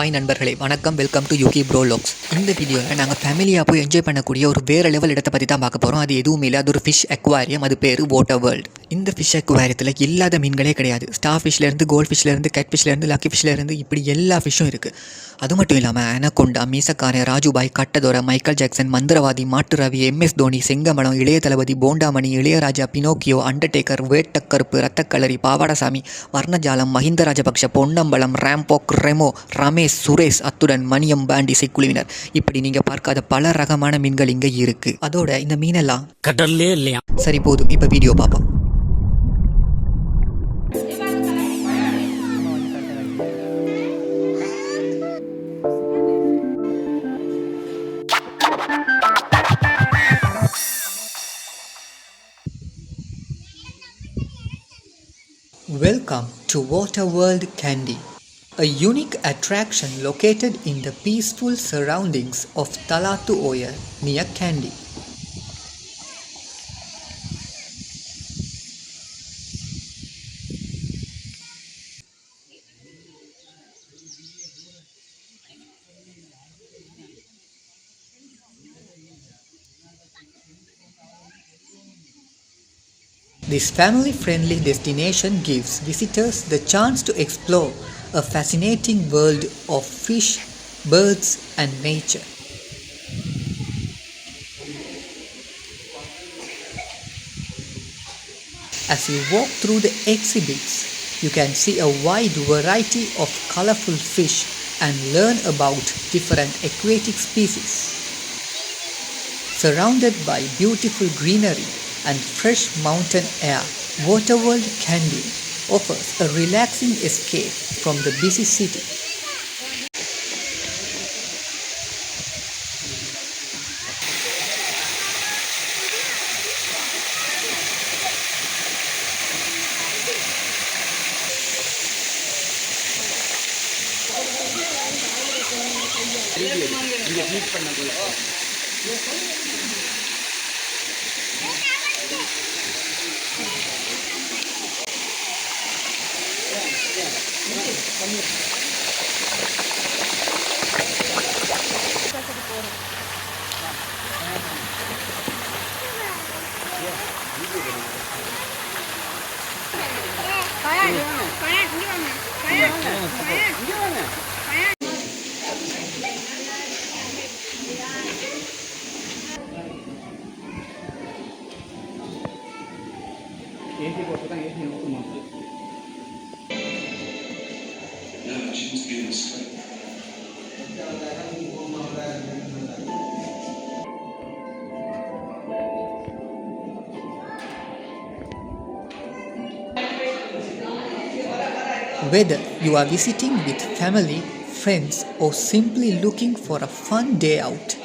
Hi நண்பர்களே, வணக்கம். Welcome to யூகி ப்ரோலாக்ஸ். இந்த வீடியோவில் நாங்கள் ஃபேமிலியாக போய் என்ஜாய் பண்ணக்கூடிய ஒரு வேறு லெவல் இடத்தை பற்றி தான் பார்க்க போகிறோம். அது எதுவும் இல்லை, அது ஒரு ஃபிஷ் அக்வாரியம். அது பேர் வாட்டர் வேர்ல்டு. இந்த ஃபிஷ் அக்வாரியத்தில் இல்லாத மீன்களே கிடையாது. ஸ்டார் ஃபிஷ்லேருந்து, கோல்ட் ஃபிஷ்லேருந்து, கேட் ஃபிஷ்லேருந்து, லக்கி ஃபிஷ்லேருந்து இப்படி எல்லா ஃபிஷ்ஷும் இருக்குது. அது மட்டும் இல்லாமல் அனகொண்டா, மீசக்காரன், ராஜுபாய், கட்டதோரை, மைக்கேல் ஜாக்சன், மந்திரவாதி, மாட்டு ரவி, MS தோனி, செங்கமலம், இளைய தளபதி, போண்டாமணி, இளையராஜா, பினோக்கியோ, அண்டர்டேக்கர், வேட்டக்கருப்பு, ரத்தக்கலரி, பாவாடசாமி, வர்ணஜாலம், மஹிந்த ராஜபக்ஷ, பொன்னம்பலம், ராம்போக், ரெமோ, ரமேஷ், சுரேஷ், அத்துடன் மணியம் பேண்ட் இசைக்குழுவினர். இப்படி நீங்கள் பார்க்காத பல ரகமான மீன்கள் இங்கே இருக்குது. அதோட இந்த மீனெல்லாம் கடல்லே இல்லையா. சரி, போதும், இப்போ வீடியோ பார்ப்போம். Welcome to Water World Kandy, a unique attraction located in the peaceful surroundings of Talatu Oyar near Kandy. This family-friendly destination gives visitors the chance to explore a fascinating world of fish, birds, and nature. As you walk through the exhibits, you can see a wide variety of colorful fish and learn about different aquatic species. Surrounded by beautiful greenery and fresh mountain air, Water World Kandy offers a relaxing escape from the busy city. Whether you are visiting with family, friends, or simply looking for a fun day out,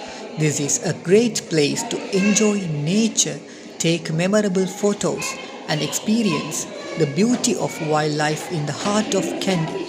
this is a great place to enjoy nature, take memorable photos, and experience the beauty of wildlife in the heart of Kandy.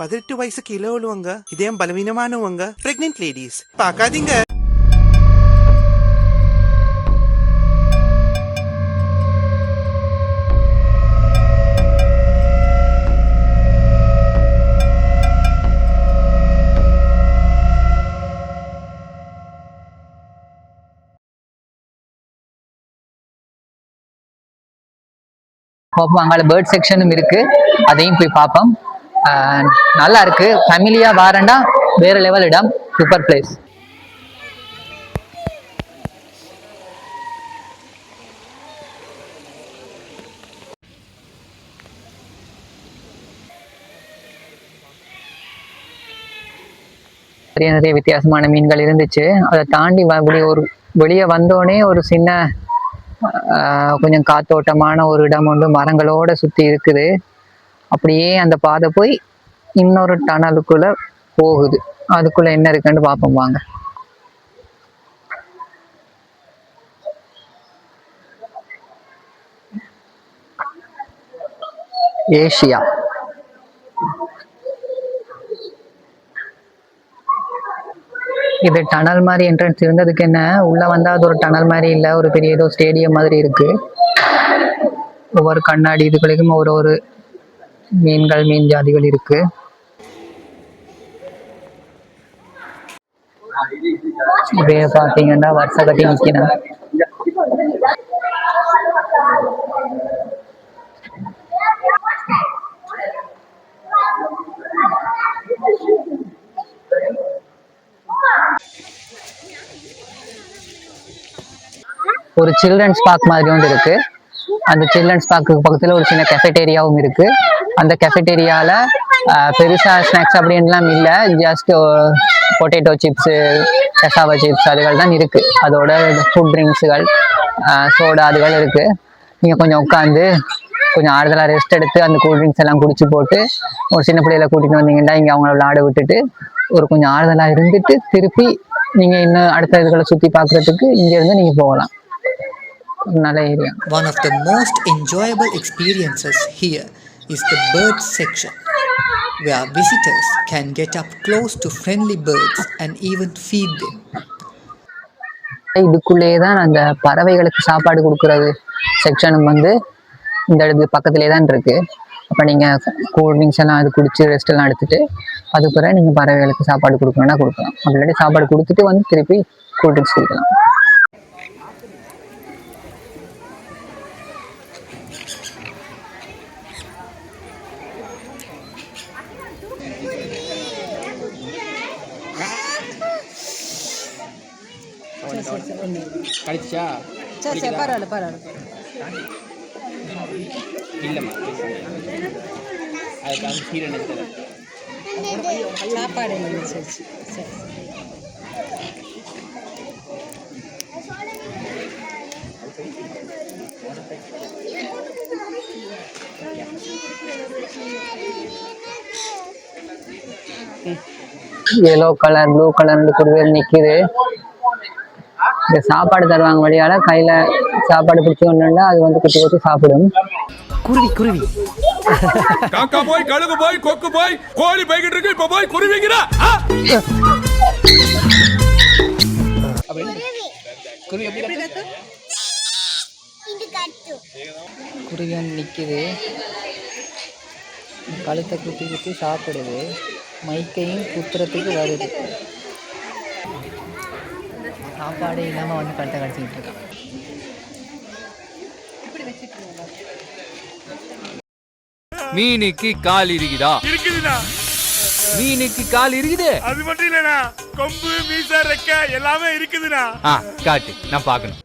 பதினெட்டு வயசு கீழே உள்ளவங்க, இதயம் பலவீனமானவங்க, pregnant ladies பார்க்காதீங்க. பார்ப்போம். அங்கே bird செக்ஷனும் இருக்கு, அதையும் போய் பார்ப்போம். நல்லா இருக்கு, ஃபேமிலியா வாரண்டா வேற லெவல் இடம், சூப்பர் பிளேஸ். நிறைய வித்தியாசமான மீன்கள் இருந்துச்சு. அதை தாண்டி வெளியே வந்தோடனே ஒரு சின்ன கொஞ்சம் காத்தோட்டமான ஒரு இடம் ஒன்று மரங்களோட சுற்றி இருக்குது. அப்படியே அந்த பாதை போய் இன்னொரு டனலுக்குள்ள போகுது. அதுக்குள்ள என்ன இருக்குன்னு பார்ப்போம் வாங்க. ஏஷியா இது டனல் மாதிரி என்ட்ரன்ஸ் இருந்ததுக்கு என்ன, உள்ள வந்தா அது ஒரு டனல் மாதிரி இல்லை, ஒரு பெரிய ஏதோ ஸ்டேடியம் மாதிரி இருக்கு. ஒவ்வொரு கண்ணாடி இதுகளுக்கும் ஒரு மீன்கள், மீன் ஜாதிகள் இருக்கு. இப்படியே பார்த்தீங்கன்னா வருஷ கட்டி நிற்கணும். ஒரு சில்ட்ரன்ஸ் பார்க் மாதிரி ஒன்று இருக்கு. அந்த சில்ட்ரன்ஸ் பார்க்கு பக்கத்தில் ஒரு சின்ன கெஃபெட்டேரியாவும் இருக்கு. அந்த கெஃபெட்டேரியாவில் பெருசாக ஸ்நாக்ஸ் அப்படின்லாம் இல்லை, ஜஸ்ட் பொட்டேட்டோ சிப்ஸு, கசாவா சிப்ஸ் அதுகள் தான் இருக்கு. அதோட ஃபுட் ட்ரிங்க்ஸுகள், சோடா அதுகள் இருக்கு. நீங்கள் கொஞ்சம் உட்காந்து கொஞ்சம் ஆறுதலாக ரெஸ்ட் எடுத்து அந்த கூல் ட்ரிங்க்ஸ் எல்லாம் குடிச்சு போட்டு ஒரு சின்ன பிள்ளைகளை கூட்டிகிட்டு வந்தீங்கன்னா இங்கே அவங்கள விளையாட விட்டுட்டு ஒரு கொஞ்சம் ஆறுதலாக இருந்துட்டு திருப்பி நீங்கள் இன்னும் அடுத்த இதுகளை சுற்றி பார்க்குறதுக்கு இங்கேருந்து நீங்கள் போகலாம். நல்ல area. One of the most enjoyable experiences here is the bird section, where visitors can get up close to friendly birds and even feed them. இதுக்குள்ளேயே தான் அந்த பறவைகளுக்கு சாப்பாடு கொடுக்கறது செக்ஷனும் இந்த இடத்து பக்கத்துலேயே தான் இருக்கு. அப்போ நீங்கள் கூல் ட்ரிங்க்ஸ் எல்லாம் அது குடிச்சு ரெஸ்ட் எல்லாம் எடுத்துட்டு அதுக்கு பிறகு நீங்கள் பறவைகளுக்கு சாப்பாடு கொடுக்கணும்னா கொடுக்கலாம். அப்படி சாப்பாடு கொடுத்துட்டு திருப்பி கூல் ட்ரிங்க்ஸ் குடிக்கலாம். கழிச்சா சரி பரவாயில்ல இல்லைம்மா அதுக்காக சீரனை சாப்பாடு சரி சரி. Yellow colour, blue colour Guruvel நிக்குது. இந்த சாப்பாடு தருவாங்க வழியால, கையில சாப்பாடு பிடிச்சி ஒண்ணுன்னா அது குத்தி குத்தி சாப்பிடும். குருவி குருவி காக்கா போய் கழுகு போய் கொக்கு போய் கோழி போய்கிட்டு இருக்கு, இப்ப போய் குருவிங்கிறா. குருவி நிக்குது, கழுத்தை குத்தி குத்தி சாப்பிடுது, மைக்கையும் குத்துறதுக்கு வருது. சாப்பாடு இல்லாமல் கழுத்தை கடிச்சிக்கிட்டு இருக்கான். மீனுக்கு கால் இருக்குதா? இருக்குதுண்ணா. மீனுக்கு கால் இருக்குது. அது மட்டும் இல்லண்ணா, கொம்பு, மீசை, ரெக்க எல்லாமே இருக்குதுண்ணா. காட்டு, நான் பாக்கணும்.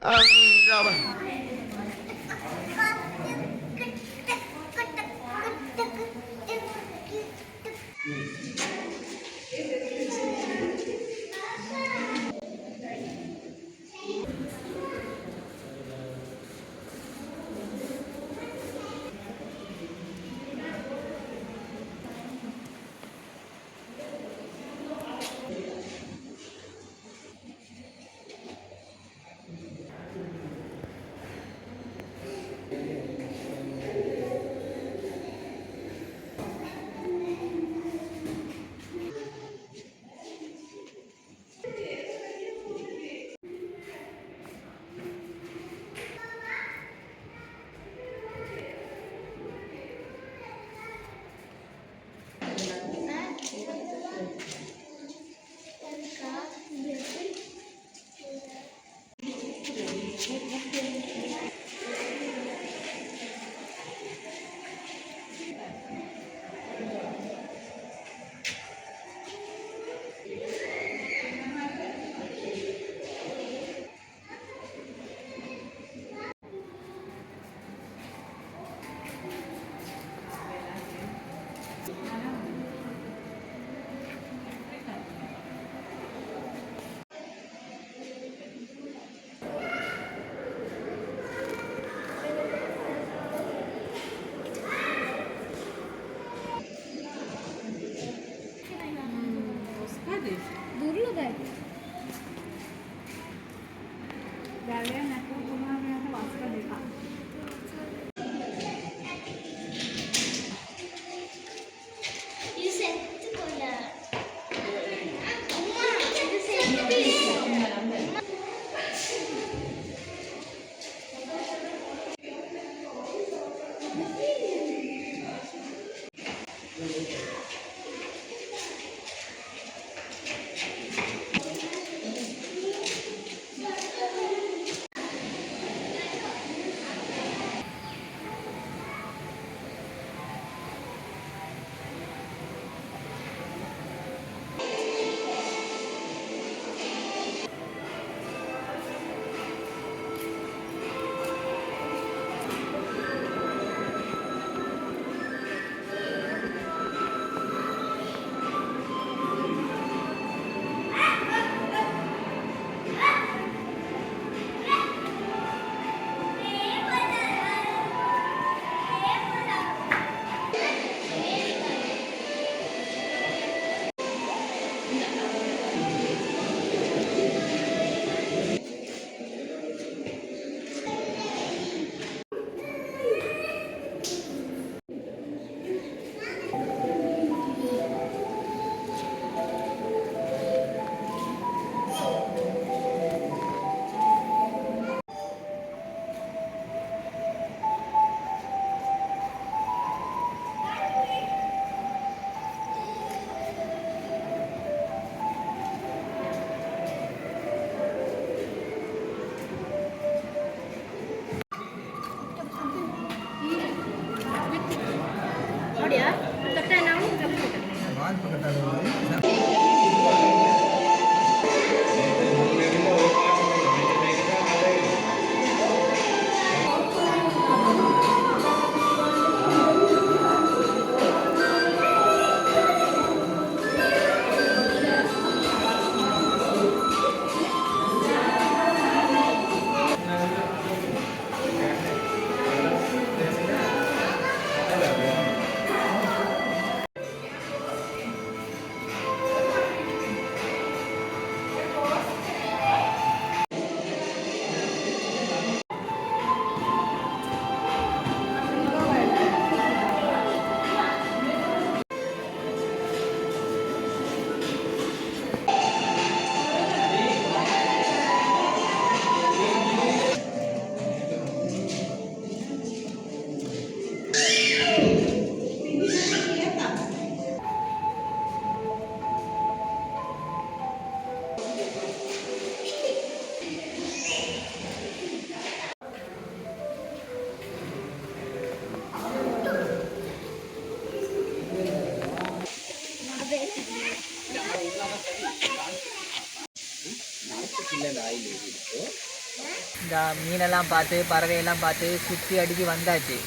இந்த மீனெல்லாம் பார்த்து பறவையெல்லாம் பார்த்து சுற்றி அடித்து வந்தாச்சு.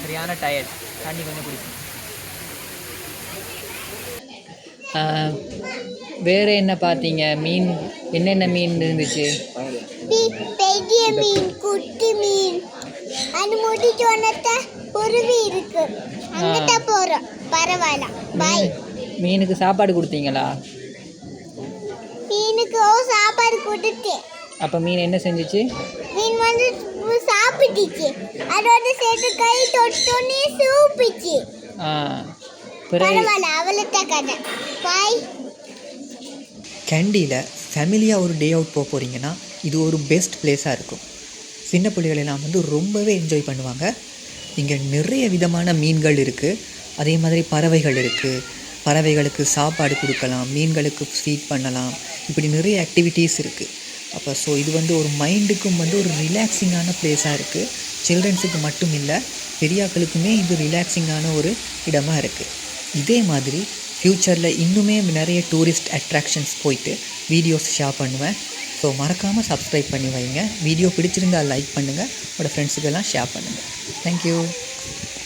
சரியான டயர்ட். தண்ணி கொஞ்சம் குடிக்கும். வேறு என்ன பார்த்தீங்க? மீன் என்னென்ன மீன் இருந்துச்சு? பெரிய மீன், குட்டி மீன், அது முடிச்சு ஒன்னத்த குருவி இருக்கு. அங்கிட்ட போறோம். பரவாயில்ல. பாய். மீனுக்கு சாப்பாடு கொடுத்தீங்களா? மீனுக்கு சாப்பாடு கொடுத்தேன். அப்போ மீன் என்ன செஞ்சிச்சு? மீன் வந்து சாப்பிட்டுச்சு. அதோட சேர்த்து கை தொட்டோன்னே சூப்பிச்சு. பரவாயில்ல, அவ்வளோதான் கதை. பாய். கேண்டியில் ஃபேமிலியாக ஒரு டே அவுட் போக போகிறீங்கன்னா இது ஒரு பெஸ்ட் பிளேஸாக இருக்கும். சின்ன பிள்ளைகளெல்லாம் வந்து ரொம்பவே என்ஜாய் பண்ணுவாங்க. இங்கே நிறைய விதமான மீன்கள் இருக்குது. அதே மாதிரி பறவைகள் இருக்குது. பறவைகளுக்கு சாப்பாடு கொடுக்கலாம், மீன்களுக்கு ஃபீட் பண்ணலாம். இப்படி நிறைய ஆக்டிவிட்டீஸ் இருக்குது. அப்போ ஸோ இது வந்து ஒரு மைண்டுக்கும் வந்து ஒரு ரிலாக்ஸிங்கான பிளேஸாக இருக்குது. சில்ட்ரன்ஸுக்கு மட்டும் இல்லை, பெரியாக்களுக்குமே இது ரிலாக்ஸிங்கான ஒரு இடமா இருக்குது. இதே மாதிரி ஃப்யூச்சரில் இன்னுமே நிறைய டூரிஸ்ட் அட்ராக்ஷன்ஸ் போயிட்டு வீடியோஸ் ஷேர் பண்ணுவேன். ஸோ மறக்காமல் சப்ஸ்கிரைப் பண்ணி வைங்க. வீடியோ பிடிச்சிருந்தால் லைக் பண்ணுங்கள், உங்களோட ஃப்ரெண்ட்ஸுக்கெல்லாம் ஷேர் பண்ணுங்கள். தேங்க்யூ.